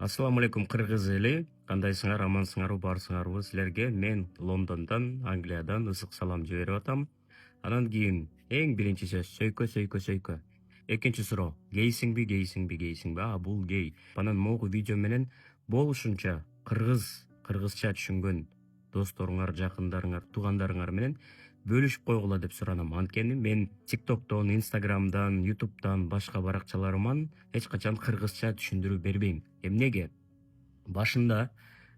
Ассаламу алейкум кыргыз эли. Кандайсыңар, амансыңарбы, барсыңарбы? Силерге мен Лондондон, Англиядан ысык салам жиберип атам. Анан кийин эң биринчи сөз сөйкө. Экинчи суроо: гейсиңби? Бул гей. Анан могу видео менен болушунча кыргызча түшүнгөн досторуңар, жакындарыңар, туугандарыңар менен бөлүшүп койгула деп суранам. Анткени мен TikToктон, Instagramдан, YouTube'дан башка баракчаларыман эч качан кыргызча түшүндүрүү бербейм. Эмнеге? Башында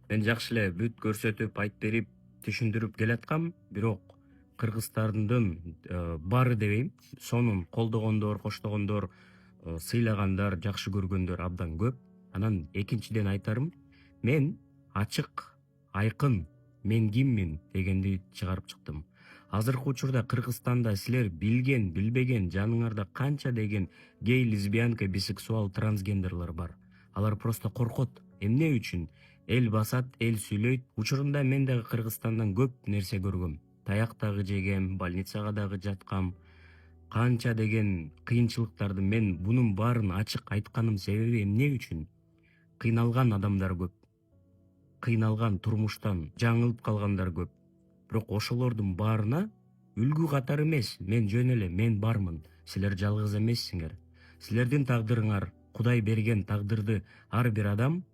мен жакшы эле бүт көрсөтүп, айтып берип, түшүндүрүп келаткам, бирок кыргыздардын баары дебейм, сонун колдогондор, коштогондор, сыйлагандар, жакшы көргөндөр абдан көп. Анан экинчиден айтарым, мен ачык, айкын мен киммин дегенди чыгарып чыктым. Азыркы учурда Кыргызстанда силер билген, билбеген, жаныңарда канча деген гей, лесбиянка, бисексуал, трансгендерлер бар. Алар просто коркот. Эмне үчүн? Эл басат, эл сүйлөйт. Учурунда мен дагы Кыргызстандан көп нерсе көргөм. Таяк дагы жегем, больницага дагы жаткам. Канча деген кыйынчылыктарды мен бунун баарын ачык айтканым себеби эмне үчүн? Кыйналган адамдар көп. Кыйналган турмуштан жаңылып калгандар көп. Бирок ошолордун баарына үлгү катары эмес, мен жөн эле, мен бармын. Силер жалгыз эмессиңер. Силердин тагдырыңар, Кудай берген тагдырды ар бир адам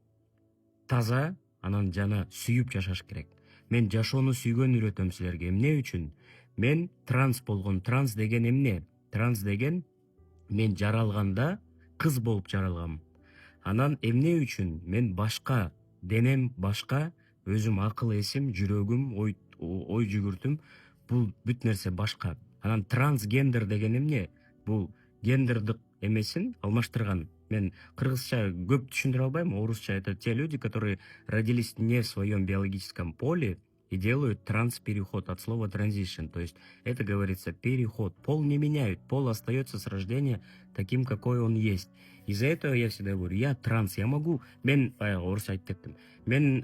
таза, анан жана сүйүп жашаш керек. Мен жашоону сүйгөн үйрөтөм силерге. Эмне үчүн? Мен транс болгон. Транс деген эмне? Транс деген мен жаралганда кыз болуп жаралгам. Анан эмне үчүн? Мен башка, денем башка, өзүм акыл эсим, жүрөгүм, ой жүгүртүм, бул бүт нерсе башка. Анан трансгендер деген эмне? Бул гендердик эмесин алмаштырган. Мен кыргызча көп түшүндүрө албайм, орусча. Это те люди, которые родились не в своем биологическом поле и делают транспереход от слова transition. То есть это говорится переход. Пол не меняют, пол остается с рождения таким, какой он есть. Из-за этого я всегда говорю, я транс, я могу, мен орусча айтып кеттим. Мен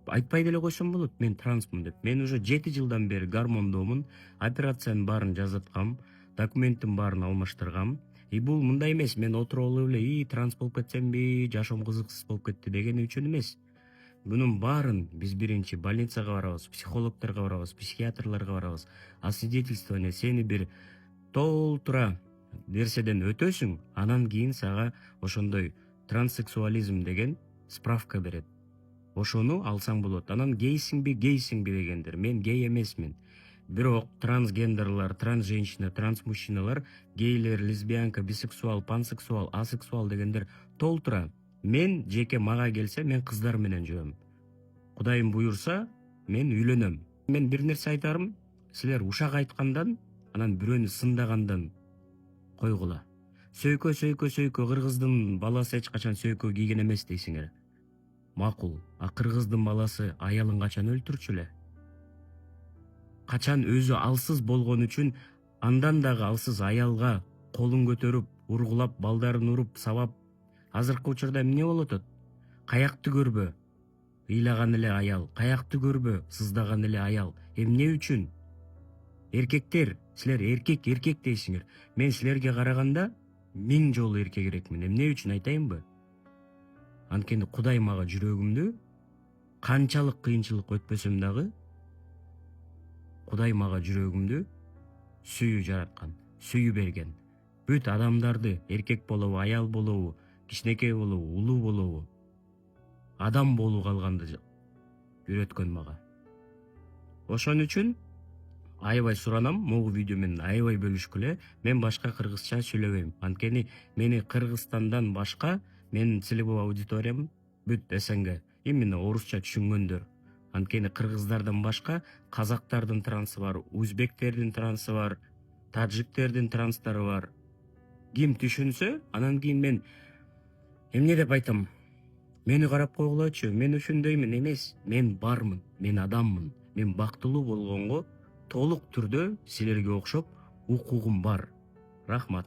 айтпай деле койсом болот, мен трансмын деп. Мен уже 7 жылдан бери гормондомун, операциянын баарын жазаткам, документтин баарын алмаштыргам. И бул мындай эмес, мен отуруп алып эле, транс болуп кетсемби, жашоом кызыксыз болуп кетти деген үчүн эмес. Бунун баарын биз биринчи больницага барабыз, психологторго барабыз, психиатрларга барабыз. Освидетельствование сени бир толтура нерседен өтөсүң, анан кийин сага ошондой транссексуализм деген справка берет. Ошону алсаң болот. Анан гейсиңби дегендер. Мен гей эмесмин. Бирок трансгендерлар, трансженщина, трансмужчиналар, гейлер, лесбиянка, бисексуал, пансексуал, асексуал дегендер толтура. Мен жеке мага келсе, мен кыздар менен жүрөм. Кудайым буйрса, мен үйлөнөм. Мен бир нерсе айтарым, силер ушак айткандан, анан бирөөнү сындагандан койгула. Сөйкө, кыргыздын баласы эч качан сөйкө кийген эмес дейсиңер. Макул, а кыргыздын баласы аялын качан өлтүрчү эле? Качан өзү алсыз болгон үчүн андан дагы алсыз аялга колун көтөрүп, ургулап, балдарын уруп, сабап, азыркы учурда эмне болуп атат? Каякты көрбө, ыйлаган эле аял, каякты көрбө, сыздаган эле аял. Эмне үчүн? Эркектер, силер эркек дейсиңер. Мен силерге караганда 1000 жолу эркегирекмин. Эмне үчүн айтайынбы? Анткени Кудай мага жүрөгүмдү канчалык кыйынчылык өтпөсөм дагы, Кудай мага жүрөгүмдү сүйүү жараткан, сүйүү берген. Бүт адамдарды, эркек болобу, аял болобу, кичинекей болобу, улуу болобу, адам болуу калганды үйрөткөн мага. Ошон үчүн аябай суранам, могу видео менен аябай бөлүшкүлө. Мен башка кыргызча сүйлөбөйм. Анткени мени Кыргызстандан башка менин целевой аудиториям бүт СНГ, именно орусча түшүнгөндөр. Анткени кыргыздардан башка казактардын трансы бар, узбектердин трансы бар, таджиктердин транстары бар. Ким түшүнсө, анан кийин мен эмне деп айтам? Мени карап койгулачы, мен ошондоймун эмес, мен бармын, мен адаммын. Мен бактылуу болгонго толук түрдө силерге окшоп укугум бар. Рахмат.